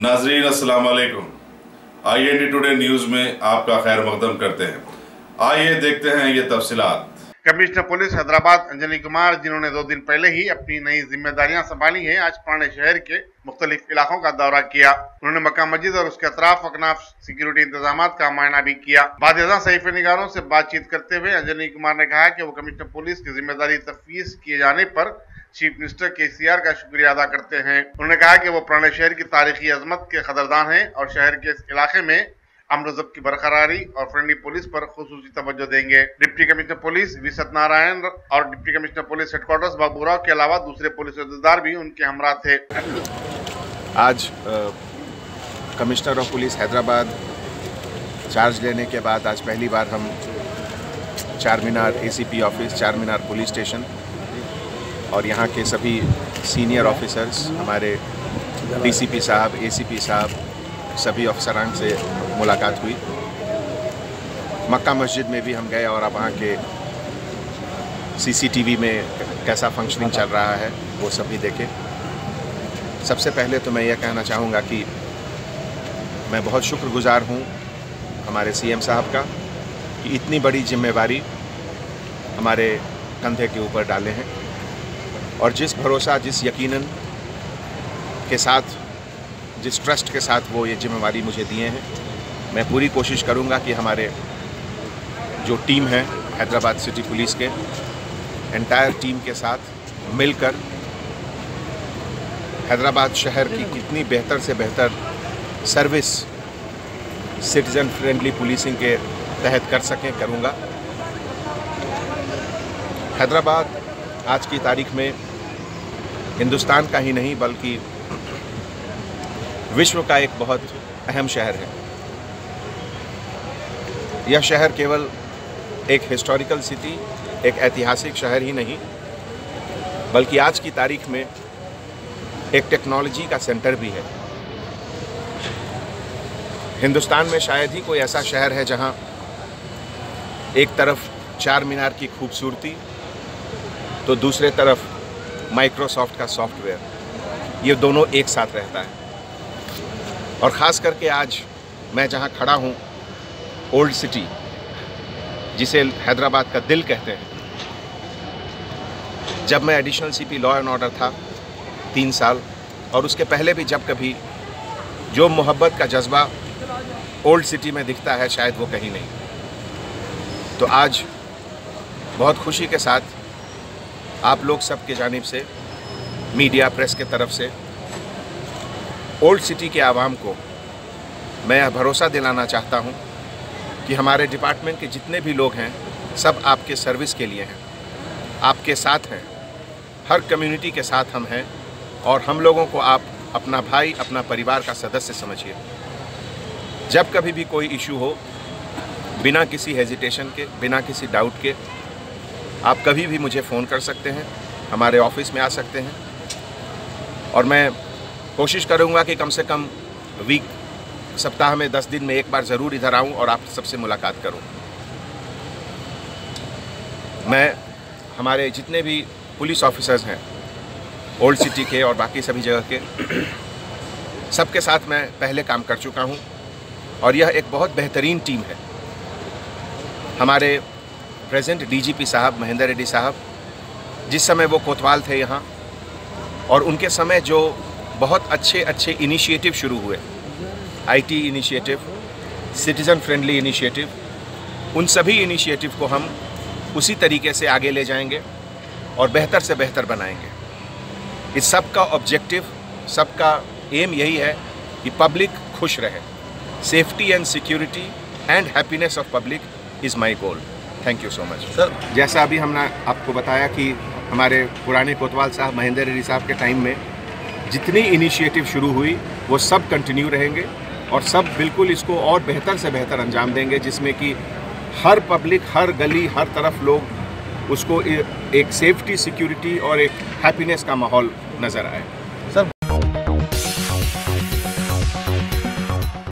नाजरीन अस्सलाम वालेकुम। IND टुडे न्यूज में आपका खैर मकदम करते हैं। आइए देखते हैं ये तफसीलात। कमिश्नर पुलिस हैदराबाद अंजनी कुमार, जिन्होंने 2 दिन पहले ही अपनी नई जिम्मेदारियां संभाली हैं, आज पुराने शहर के मुख्तलिफ इलाकों का दौरा किया। उन्होंने मक्का मस्जिद और उसके अतराफ अकनाफ सिक्योरिटी इंतजाम का मुआयना भी किया। बाद सहीफे निगारों से बातचीत करते हुए अंजनी कुमार ने कहा कि वो कमिश्नर पुलिस की जिम्मेदारी तफवीज किए जाने पर चीफ मिनिस्टर KCR का शुक्रिया अदा करते हैं। उन्होंने कहा कि वो पुराने शहर की तारीखी अजमत के कदरदान हैं और शहर के इस इलाके में अमन ज़ब्त की बरकरारी और फ्रेंडली पुलिस पर खुसूसी तवज्जो देंगे। Deputy commissioner police V Satyanarayana और deputy commissioner police headquarters Baburao के अलावा दूसरे पुलिस अहदेदार भी उनके हमरा थे। आज commissioner of police Hyderabad charge लेने के बाद आज पहली बार हम चार मीनार ACP ऑफिस, चार मीनार पुलिस स्टेशन और यहाँ के सभी सीनियर ऑफिसर्स, हमारे DCP साहब, ACP साहब, सभी अफसरान से मुलाकात हुई। मक्का मस्जिद में भी हम गए और अब वहाँ के CCTV में कैसा फंक्शनिंग चल रहा है वो सब भी देखे। सबसे पहले तो मैं ये कहना चाहूँगा कि मैं बहुत शुक्रगुजार हूँ हमारे CM साहब का कि इतनी बड़ी जिम्मेवारी हमारे कंधे के ऊपर डाले हैं और जिस भरोसा, जिस यकीनन के साथ, जिस ट्रस्ट के साथ वो ये जिम्मेवारी मुझे दिए हैं, मैं पूरी कोशिश करूँगा कि हमारे जो टीम है हैदराबाद सिटी पुलिस के एंटायर टीम के साथ मिलकर हैदराबाद शहर की कितनी बेहतर से बेहतर सर्विस सिटीज़न फ्रेंडली पुलिसिंग के तहत कर सकें, करूँगा। हैदराबाद आज की तारीख में हिंदुस्तान का ही नहीं बल्कि विश्व का एक बहुत अहम शहर है। यह शहर केवल एक हिस्टोरिकल सिटी, एक ऐतिहासिक शहर ही नहीं बल्कि आज की तारीख में एक टेक्नोलॉजी का सेंटर भी है। हिंदुस्तान में शायद ही कोई ऐसा शहर है जहां एक तरफ चार मीनार की खूबसूरती तो दूसरे तरफ माइक्रोसॉफ्ट का सॉफ्टवेयर, ये दोनों एक साथ रहता है। और ख़ास करके आज मैं जहां खड़ा हूं, ओल्ड सिटी, जिसे हैदराबाद का दिल कहते हैं, जब मैं additional CP law and order था 3 साल और उसके पहले भी जब कभी जो मोहब्बत का जज्बा ओल्ड सिटी में दिखता है शायद वो कहीं नहीं। तो आज बहुत खुशी के साथ आप लोग सब के जानिब से, मीडिया, प्रेस के तरफ से ओल्ड सिटी के आवाम को मैं यह भरोसा दिलाना चाहता हूं कि हमारे डिपार्टमेंट के जितने भी लोग हैं सब आपके सर्विस के लिए हैं, आपके साथ हैं, हर कम्युनिटी के साथ हम हैं और हम लोगों को आप अपना भाई, अपना परिवार का सदस्य समझिए। जब कभी भी कोई इशू हो, बिना किसी हेजिटेशन के, बिना किसी डाउट के, आप कभी भी मुझे फ़ोन कर सकते हैं, हमारे ऑफिस में आ सकते हैं और मैं कोशिश करूंगा कि कम से कम सप्ताह में 10 दिन में एक बार ज़रूर इधर आऊं और आप सबसे मुलाकात करूं। मैं हमारे जितने भी पुलिस ऑफिसर्स हैं ओल्ड सिटी के और बाकी सभी जगह के, सबके साथ मैं पहले काम कर चुका हूं और यह एक बहुत बेहतरीन टीम है। हमारे प्रेजेंट DGP साहब महेंद्र रेड्डी साहब, जिस समय वो कोतवाल थे यहाँ, और उनके समय जो बहुत अच्छे इनिशिएटिव शुरू हुए, IT initiative, citizen friendly initiative, उन सभी इनिशिएटिव को हम उसी तरीके से आगे ले जाएंगे और बेहतर से बेहतर बनाएंगे। इस सब का ऑब्जेक्टिव, सबका एम यही है कि पब्लिक खुश रहे। Safety and security and happiness of public is my goal. Thank you so much sir. जैसा अभी हमने आपको बताया कि हमारे पुराने कोतवाल साहब महेंद्र रेड्डी साहब के टाइम में जितनी इनिशिएटिव शुरू हुई वो सब कंटिन्यू रहेंगे और सब बिल्कुल इसको और बेहतर से बेहतर अंजाम देंगे, जिसमें कि हर पब्लिक, हर गली, हर तरफ लोग उसको एक सेफ्टी, सिक्योरिटी और एक हैप्पीनेस का माहौल नज़र आए।